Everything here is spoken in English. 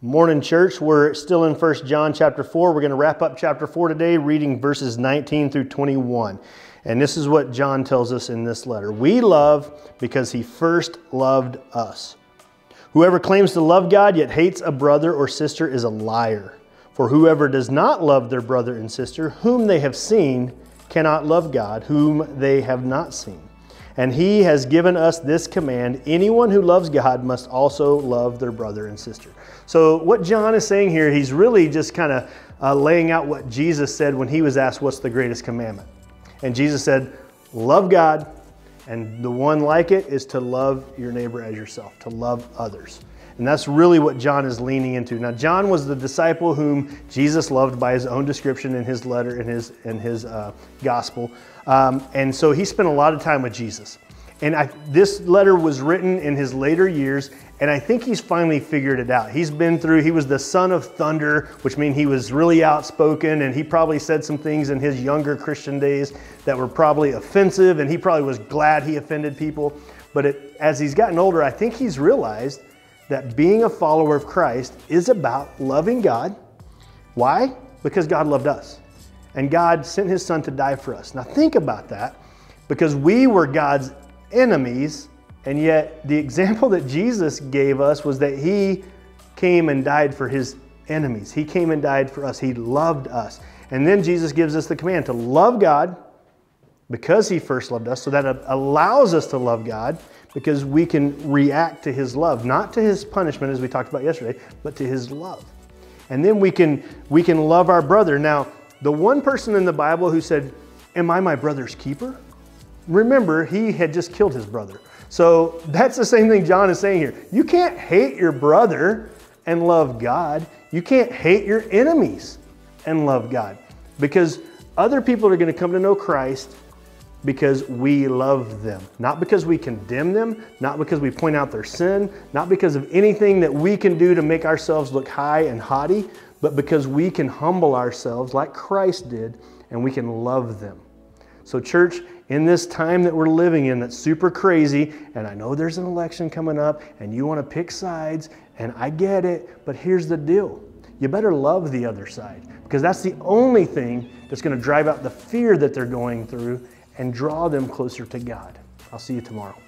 Morning, church. We're still in 1 John chapter 4. We're going to wrap up chapter 4 today, reading verses 19 through 21. And this is what John tells us in this letter. We love because he first loved us. Whoever claims to love God yet hates a brother or sister is a liar. For whoever does not love their brother and sister, whom they have seen, cannot love God, whom they have not seen. And he has given us this command: anyone who loves God must also love their brother and sister. So what John is saying here, he's really just kind of laying out what Jesus said when he was asked, what's the greatest commandment? And Jesus said, love God, and the one like it is to love your neighbor as yourself, to love others. And that's really what John is leaning into. Now, John was the disciple whom Jesus loved by his own description in his letter, in his gospel. And so he spent a lot of time with Jesus. And this letter was written in his later years, and I think he's finally figured it out. He was the son of thunder, which means he was really outspoken, and he probably said some things in his younger Christian days that were probably offensive, and he probably was glad he offended people. But as he's gotten older, I think he's realized that being a follower of Christ is about loving God. Why? Because God loved us. And God sent his son to die for us. Now think about that, because we were God's enemies, and yet the example that Jesus gave us was that he came and died for his enemies. He came and died for us. He loved us. And then Jesus gives us the command to love God because he first loved us. So that allows us to love God because we can react to his love, not to his punishment as we talked about yesterday, but to his love. And then we can love our brother. Now, the one person in the Bible who said, am I my brother's keeper? Remember, he had just killed his brother. So that's the same thing John is saying here. You can't hate your brother and love God. You can't hate your enemies and love God, because other people are going to come to know Christ because we love them. Not because we condemn them, not because we point out their sin, not because of anything that we can do to make ourselves look high and haughty, but because we can humble ourselves like Christ did, and we can love them. So church, in this time that we're living in that's super crazy, and I know there's an election coming up and you want to pick sides, and I get it, but here's the deal. You better love the other side, because that's the only thing that's going to drive out the fear that they're going through and draw them closer to God. I'll see you tomorrow.